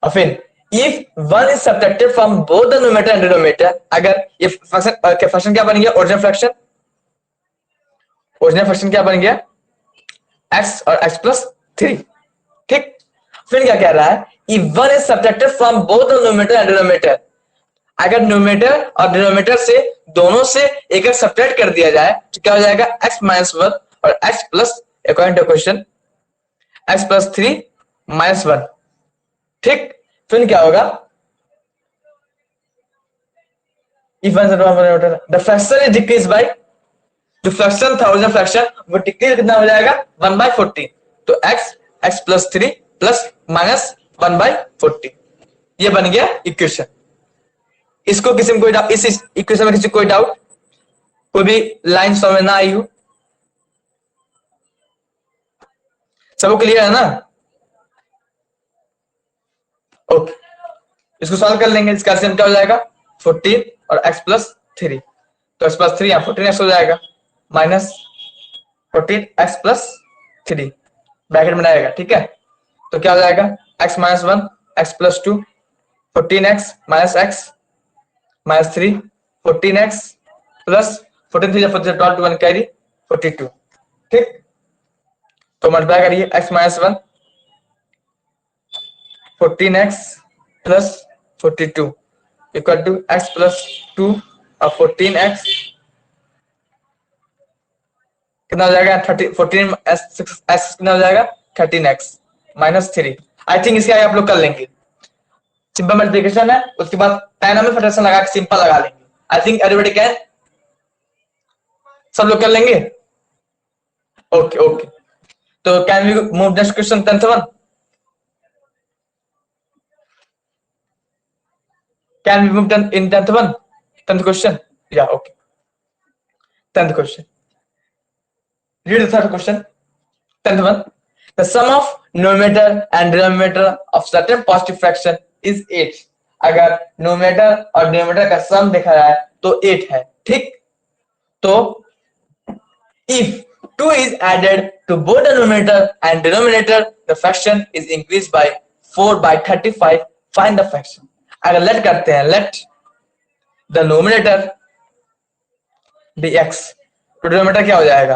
Speaker 1: और फिर if one is subtracted from both the numerator and denominator, अगर ये फ्रैक्शन क्या बन गया? Original fraction. ओरिजिनल फ्रैक्शन क्या बन गया? x और x प्लस 3। ठीक, फिर क्या कह रहा है? If one is subtracted from both the numerator and denominator, अगर न्यूमरेटर और डिनोमिनेटर से दोनों से एक सब्ट्रैक्ट कर दिया जाए तो क्या हो जाएगा? x माइनस 1 और x plus, according to question, x plus 3 minus 1। ठीक, फिर क्या होगा? If the fraction is decrease by, जो फ्रैक्शन था ओरिजिनल फ्रैक्शन वो डिक्रीज कितना हो जाएगा? 1/40। तो x प्लस 3 प्लस माइनस 1/40, ये बन गया इक्वेशन। इसको किसी में कोई डाउट? इस इक्वेशन में किसी कोई डाउट? कोई भी लाइन समझ ना आई हो? सबको क्लियर है ना? ओके, इसको सॉल्व कर लेंगे। इसका एलसीएम क्या हो जाएगा? 14 और x प्लस 3, तो x प्लस 3 या 14x हो जाएगा माइनस 14x प्लस 3 ब्रैकेट में आएगा। ठीक है, तो क्या हो जाएगा? x minus 1 x plus 2 14x minus x minus 3 14x plus 14 3 12 1 carry 42। ठीक, तो मल्टीप्लाई करिए x minus 1 14x plus 42 equal to x plus 2 और 14x कितना हो जाएगा? 14x कितना हो जाएगा? 13x minus 3। आई थिंक इसके आगे आप लोग कर लेंगे, सिंपल मल्टीप्लिकेशन है, उसके बाद पैनोमियल फ्रैक्शन लगा के सिंपल लगा लेंगे। आई थिंक एवरीबॉडी कैन, सब लोग कर लेंगे। ओके ओके, तो can we move next question 10th one? Can we move in 10th one? 10th question? Yeah, okay. 10th question. Read the third question. 10th one. The sum of numerator and denominator of certain positive fraction is 8. अगर numerator और denominator का sum देखा जाए तो 8 है। ठीक, तो if 2 is added to both the numerator and denominator, the fraction is increased by 4/35. Find the fraction. अगर लेट करते हैं, let the numerator be x, तो डिनोमिनेटर क्या हो जाएगा?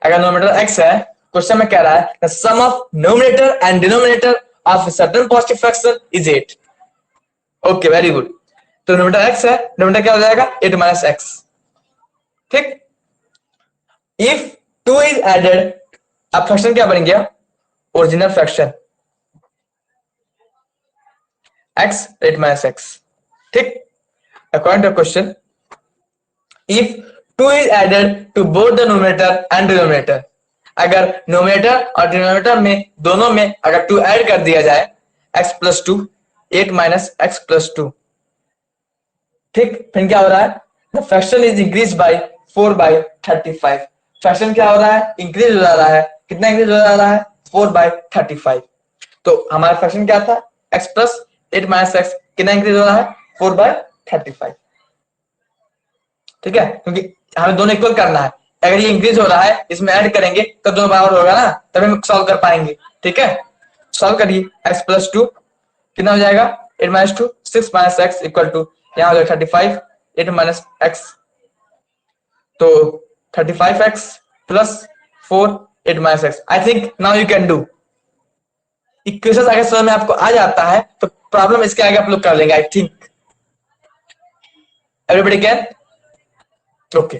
Speaker 1: अगर नोमिनेटर x है, क्वेश्चन में कह रहा है the sum of numerator and denominator of certain positive fraction is 8। Okay, very good. तो नोमिनेटर x है, डिनोमिनेटर क्या हो जाएगा? 8 माइनस x। ठीक, इफ 2 इज एडेड, अब फ्रैक्शन क्या बन गया? Original fraction x 8 minus x। ठीक, according to question, if 2 is added to both the numerator and denominator, अगर numerator और denominator में दोनों में अगर 2 ऐड कर दिया जाए, x plus 2 8 minus x plus 2। ठीक, फिर क्या हो रहा है? the fraction is increased by 4/35। Fraction क्या हो रहा है? इंक्रीज हो जा रहा है। कितना इंक्रीज हो जा रहा है? 4/35। तो हमारा फ्रैक्शन क्या था? x plus 8 माइनस x कितना इंक्रीज हो रहा है? 4/35। ठीक है, क्योंकि हमें दोनों इक्वल करना है। अगर ये इंक्रीज हो रहा है, इसमें ऐड करेंगे तो दोनों बराबर होगा ना, तभी हम सॉल्व कर पाएंगे। ठीक है, सॉल्व करिए। x प्लस 2 कितना हो जाएगा? 8 minus 2 6 minus x equal to यहाँ हो जाएगा 35 8 माइनस x, तो 35x plus 4 8 minus x। I think now you can do. Equation अगर समझ में आपको आ जाता है तो प्रॉब्लम इसके आगे आप लोग कर लेंगे। I think everybody can. Okay,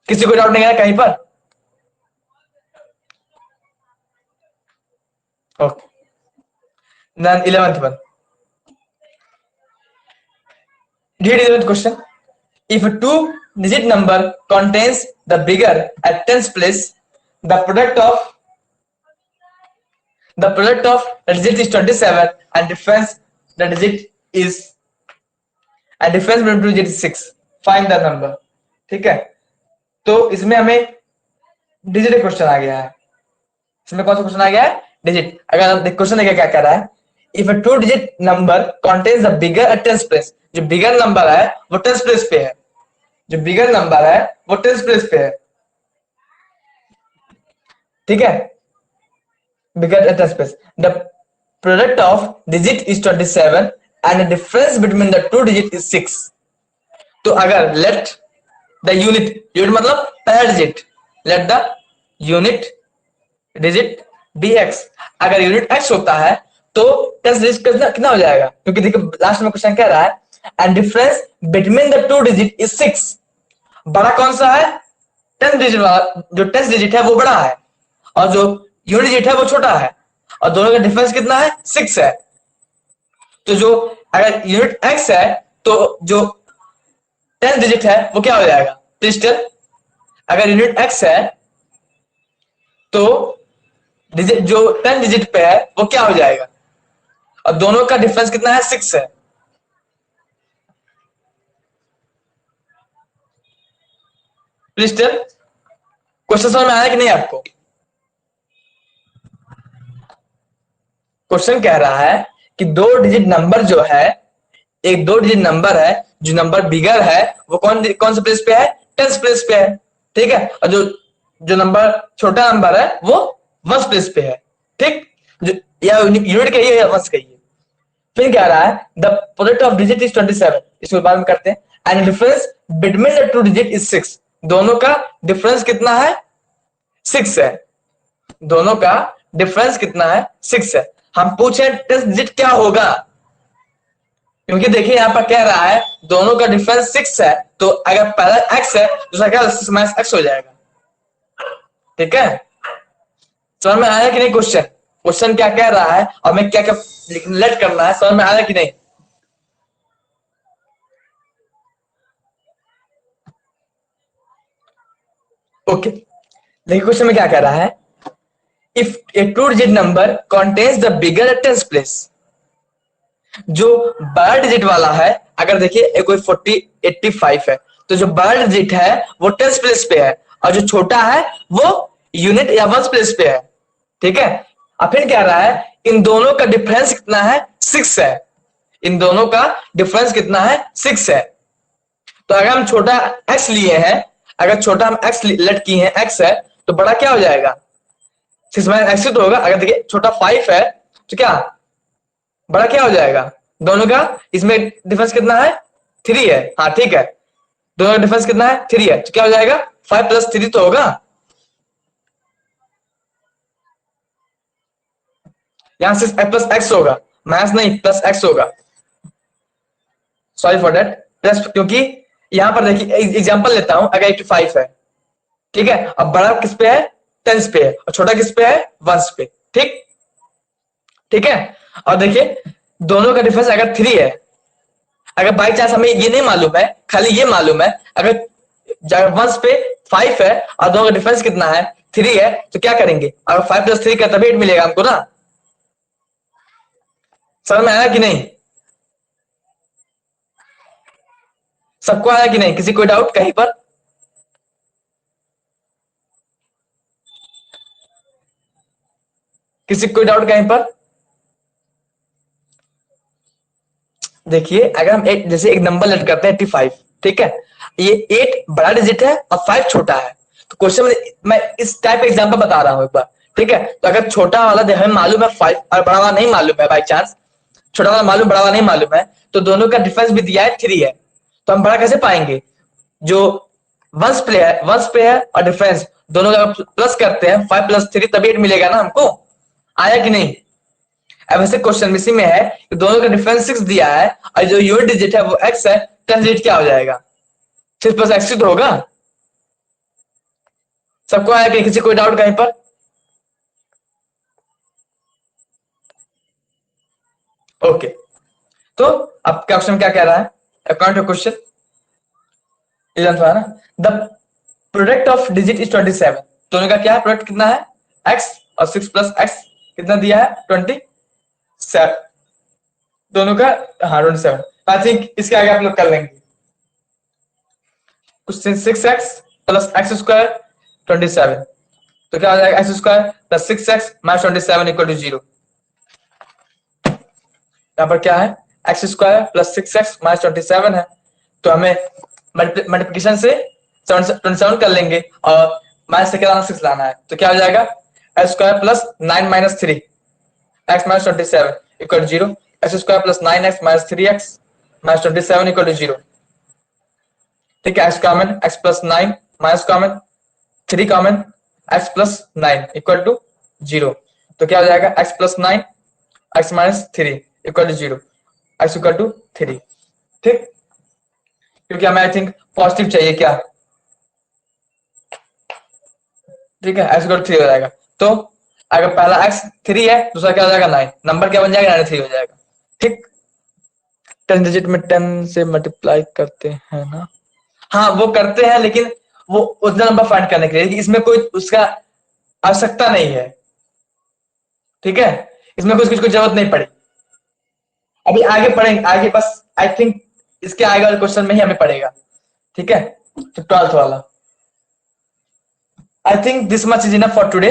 Speaker 1: किसी को डाउट नहीं है कहीं पर? Okay, then 11th one. Read 11th question. If a 2-digit number contains the bigger at tens place, the product of the product of digit is 27 and difference the digit is and difference between two digit is 6, find the number. ठीक है, तो इसमें हमें digit question आ गया है। इसमें कौन सा क्वेश्चन आ गया है? डिजिट। अगर क्वेश्चन देखिए क्या कह रहा है, if a 2 digit number contains the bigger tens place, जो बिगर नंबर है वो टेंस प्लेस पे है, जो बिगर नंबर है वो टेंस प्लेस पे है। ठीक है, bigger tens place, the product of digit is 27 and the difference between the 2 digit is 6। तो अगर लेट द यूनिट मतलब पहला digit, let the unit digit be X, अगर यूनिट एक्स होता है तो टेंस डिजिट कितना हो जाएगा? क्योंकि देखिए लास्ट में क्वेश्चन कह रहा है and difference between the 2 digit is 6। बड़ा कौन सा है? टेंस डिजिट वाला, जो टेंस डिजिट है वो बड़ा है और जो यूनिट डिजिट है वो छोटा है, और दोनों का डिफरेंस कितना है? 6 है। तो जो अगर यूनिट एक्स है तो जो 10 डिजिट है वो क्या हो जाएगा? Please tell. अगर यूनिट एक्स है तो डिजिट जो 10 डिजिट पे है वो क्या हो जाएगा? और दोनों का डिफरेंस कितना है? 6 है। Please tell. क्वेश्चन समझ में आया कि नहीं आपको? क्वेश्चन कह रहा है कि 2 डिजिट नंबर जो है, एक 2 डिजिट नंबर है, जो नंबर बिगर है वो कौन से प्लेस पे है? टेंस प्लेस पे है। ठीक है, और जो जो नंबर छोटा नंबर है वो वंस प्लेस पे है। ठीक, जो या यूनिट कहिए या वंस कहिए। फिर कह रहा है the product of digit is 27, इसको बाद में करते हैं, and difference between the 2 digit is 6। दोनों का डिफरेंस कितना है? 6 है। दोनों का डिफरेंस कितना है? 6 है। हम पूछे टेंस डिजिट क्या होगा, क्योंकि देखिए यहाँ पर कह रहा है दोनों का डिफरेंस 6 है, तो अगर पहला x है दूसरा क्या माइनस x हो जाएगा। ठीक है, समझ में आया कि नहीं? क्वेश्चन क्या कह रहा है और मैं क्या क्या लेट करना है, समझ में आया कि नहीं? ओके, देखिए क्वेश्चन में क्या कह रहा है, if A 2 digit number contains the bigger tens place, जो बड़ा डिजिट वाला है, अगर देखिए कोई 40 85 है तो जो बड़ा डिजिट है वो टेंस प्लेस पे है, और जो छोटा है वो यूनिट या वंस प्लेस पे है। ठीक है, अब फिर कह रहा है इन दोनों का डिफरेंस कितना है? 6 है। इन दोनों का डिफरेंस कितना है? 6 है। तो अगर हम छोटा x लिए हैं, अगर छोटा हम x लेट किए हैं x है, तो बड़ा क्या हो जाएगा? 6 माइनस एक्स तो होगा। अगर देखिए छोटा 5 है तो क्या बड़ा क्या हो जाएगा? दोनों का इसमें डिफरेंस कितना है? 3 है। हाँ ठीक है, दोनों का डिफरेंस कितना है? 3 है, तो क्या हो जाएगा? 5 प्लस 3 तो होगा। यहां से प्लस एक्स होगा, माइनस नहीं प्लस एक्स होगा, सॉरी फॉर दैट, प्लस, क्योंकि यहां पर देखिए एग्जांपल लेता हूं, अगर 85 है, ठीक है, अब बड़ा किस पे है? टेंस पे है, और छोटा किस पे है? वंस पे। ठीक, ठीक है, और देखिए दोनों का डिफरेंस अगर 3 है, अगर बाई चांस हमें ये नहीं मालूम है, खाली ये मालूम है, अगर वंस पे 5 है और दोनों का डिफरेंस कितना है? 3 है, तो क्या करेंगे? अगर 5 प्लस 3 का तभी 8 मिलेगा हमको ना। समझ में आया कि नहीं? सबको आया कि नहीं? किसी कोई डाउट कहीं पर? किसी कोई डाउट कहीं पर? देखिए अगर हम जैसे एक नंबर लेट करते हैं 85, ठीक है, ये 8 बड़ा डिजिट है और 5 छोटा है, तो क्वेश्चन में मैं इस टाइप का एग्जांपल बता रहा हूं एक बार। ठीक है, तो अगर छोटा वाला हमें मालूम है 5 और बड़ा वाला नहीं मालूम है, बाई चांस छोटा वाला मालूम बड़ा वाला नहीं मालूम है, तो दोनों का डिफरेंस भी दिया है 3 है, तो हम बड़ा कैसे पाएंगे? जो वंस पे है और डिफरेंस दोनों का प्लस करते हैं, 5 प्लस 3 तभी 8 मिलेगा ना हमको। आया कि नहीं? अब ऐसे क्वेश्चन में इसी में है कि दोनों का डिफरेंस 6 दिया है और जो यूनिट डिजिट है वो x है, 10 डिजिट क्या हो जाएगा? 6 प्लस x तो होगा। सबको आया कि किसी कोई डाउट कहीं पर? ओके, तो अब क्वेश्चन क्या कह रहा है? अकॉर्डिंग टू क्वेश्चन ना, the product of digit is 27, दोनों का क्या प्रोडक्ट कितना है? x और 6 प्लस x, कितना दिया है 27, दोनों का, हाँ 27। आई थिंक इसके आगे आप लोग कर लेंगे कुछ 6x प्लस एक्स स्क्वायर 27, तो क्या हो जाएगा x square plus 6x minus 27 equal to 0। यहाँ पर क्या है x square plus 6x minus 27 है, तो हमें मल्टीप्लिकेशन से 27 कर लेंगे और माइनस से क्या लाना 6 लाना है, तो क्या हो जाएगा x square plus 9 minus 3 x minus 27 equal to 0, x square plus 9x minus 3x minus 27 equal to 0। ठीक है, x common, x plus 9 minus common 3 common, x plus 9 equal to 0, तो क्या हो जाएगा x plus 9 x minus 3 equal to 0, x equal to 3। ठीक, क्योंकि हमें I think positive चाहिए क्या, ठीक है, एक्स इक्वल टू 3 हो जाएगा। तो अगर पहला x 3 है, दूसरा क्या हो जाएगा 9, नंबर क्या बन जाएगा 93 हो जाएगा। ठीक, 10 डिजिट में 10 से मल्टीप्लाई करते हैं ना, हाँ वो करते हैं, लेकिन वो उतना नंबर फाइंड करने के लिए, इसमें कोई उसका आवश्यकता नहीं है। ठीक है, इसमें कुछ कुछ जरूरत नहीं पड़ी, अभी आगे पढ़ेंगे, आगे बस आई थिंक इसके आगे वाले क्वेश्चन में ही हमें पड़ेगा। ठीक है, तो 12th वाला, I think this much is enough for today.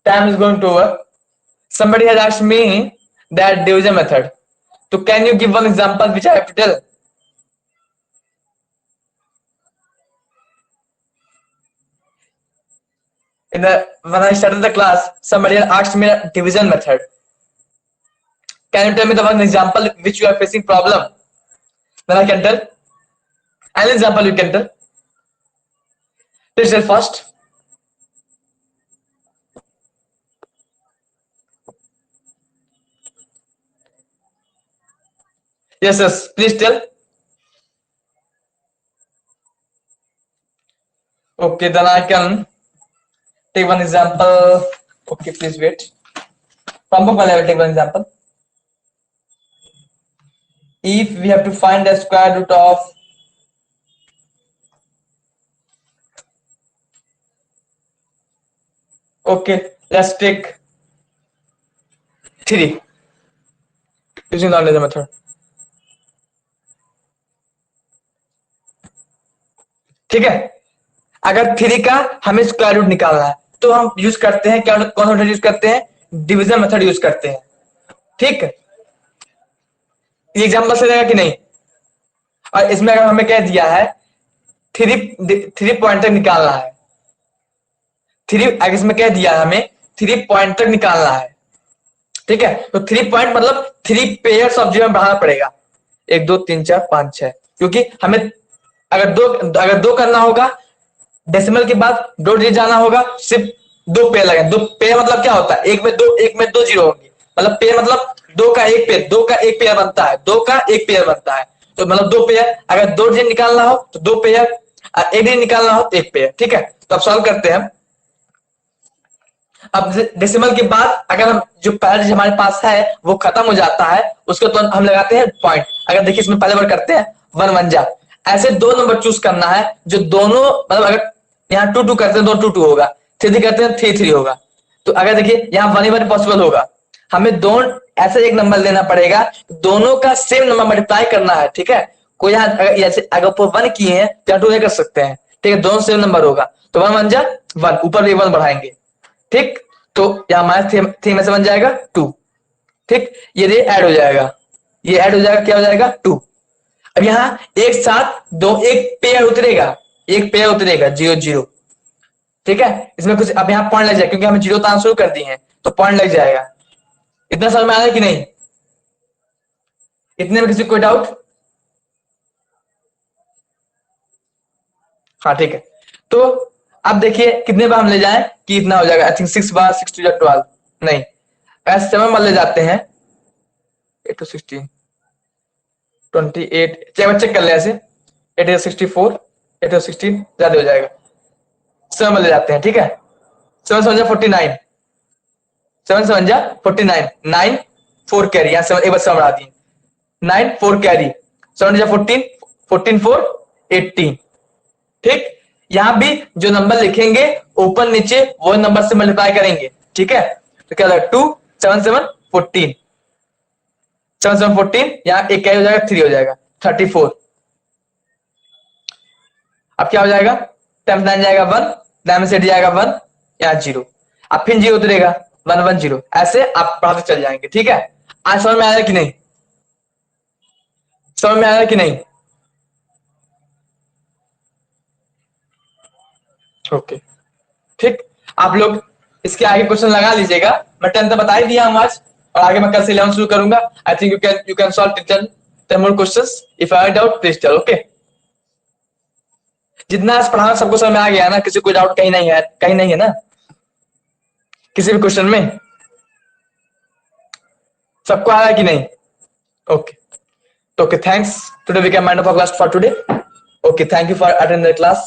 Speaker 1: Time is going to over. Somebody has asked me that division method. So can you give one example which I have to tell? When I started the class, somebody had asked me a division method. Can you tell me the one example which you are facing problem? Then I can tell. Any example you can tell. Please tell first. Yes, yes. Please tell. Okay, then I can take one example. Okay, please wait. From book I will take one example. If we have to find the square root of okay, let's take 3 using the analyzer method. ठीक है, अगर 3 का हमें square root निकालना है तो हम use करते हैं क्या, कौन सा मेथड यूज करते हैं, डिवीजन मेथड यूज करते हैं। ठीक, ये एग्जांपल से रहेगा कि नहीं। और इसमें अगर हमें क्या दिया है 3 पॉइंट तक निकालना है, 3 अगर इसमें क्या दिया है हमें 3 पॉइंट तक निकालना है। ठीक है, तो 3 पॉइंट मतलब 3 पेयर्स ऑफ जीरो बढ़ाना पड़ेगा, 1 2 3 4 5 6, क्योंकि हमें अगर दो करना होगा डेसिमल के बाद 2 डिजिट जाना होगा, सिर्फ 2 पेयर लगे। 2 पेयर मतलब क्या होता है, एक में दो जीरो होंगे, मतलब पेयर मतलब 2 का एक पेयर बनता है, 2 का एक पेयर बनता है, तो मतलब 2 पेयर। अगर 2 डिजिट निकालना हो तो 2 पेयर, 1 डिजिट निकालना हो तो 1 पेयर। ठीक है, तो अब सॉल्व करते हैं। अब डेसिमल के बाद अगर हम जो पहला डिजिट हमारे पास है वो खत्म हो जाता है, उसको तो हम लगाते हैं पॉइंट। अगर देखिए इसमें पहले बार करते हैं 1 1 जा, ऐसे 2 नंबर चूज करना है जो दोनों, मतलब अगर यहाँ 2 2 करते हैं तो 2 2 होगा, 3 3 करते हैं 3 3 होगा। तो अगर देखिए यहाँ 1 1 पॉसिबल होगा, हमें दोनों ऐसे एक नंबर लेना पड़ेगा, दोनों का सेम नंबर मल्टीप्लाई करना है। ठीक है, कोई यहाँ अगर ऊपर 1 किए हैं तो यहाँ 2 नहीं कर सकते हैं। ठीक है, दोनों सेम नंबर होगा, तो 1 1 जा 1, ऊपर भी 1 बढ़ाएंगे। ठीक, तो यहाँ माइनस 3 में से बन जाएगा 2। ठीक, ये ऐड हो जाएगा, ये ऐड हो जाएगा, क्या हो जाएगा 2। अब यहाँ एक साथ एक पेयर उतरेगा 0 0। ठीक है, इसमें कुछ अब यहाँ पॉइंट लग जाएगा, क्योंकि हमें 0 तो आंसर कर दिए हैं तो पॉइंट लग जाएगा। इतना समझ में आ रहा है कि नहीं, इतने में किसी कोई डाउट? हाँ ठीक है, तो अब देखिए कितने बार हम ले जाएं कि इतना हो जाएगा। आई थिंक 6 बार, 6 2 12, नहीं ऐसे 7 बार ले जाते हैं, 8 to 16 28, चेक कर ले ऐसे, 8 to 64, 8 to 16 ज्यादा हो जाएगा, 7 बार ले जाते हैं। ठीक है, 7 7 49, 7 7 49, 9 4 कैरी, यहाँ 7 एक बार 7 बढ़ा दिए, 9 4 कैरी, 7 14 14 4 18। ठीक, यहां भी जो नंबर लिखेंगे ऊपर नीचे वो नंबर से मल्टीप्लाई करेंगे। ठीक है, तो क्या हो जाएगा 2 7 7 14, 7 7 14, यहाँ एक क्या हो जाएगा 3 हो जाएगा 34। अब क्या हो जाएगा 10 9 जाएगा 1, 9 से जाएगा 1, यहाँ 0, अब फिर 0 उतरेगा 1 1 0, ऐसे आप पढ़ाते चल जाएंगे। ठीक है, आज समझ में आया कि नहीं, समझ में आया कि नहीं? ओके ठीक, आप लोग इसके आगे क्वेश्चन लगा लीजिएगा। मैं 10 तो बता ही दिया हूं आज, और आगे मैं कल से 11 शुरू करूंगा। I think you can solve 10 more questions. If I doubt please tell. Okay, जितना आज पढ़ाना सबको समझ में आ गया ना, किसी को डाउट कहीं नहीं है, कहीं नहीं है ना किसी भी क्वेश्चन में? सबको आ रहा है कि नहीं? Okay, okay, thanks. Today we can mind of our class for today. Okay, thank you for attending the class.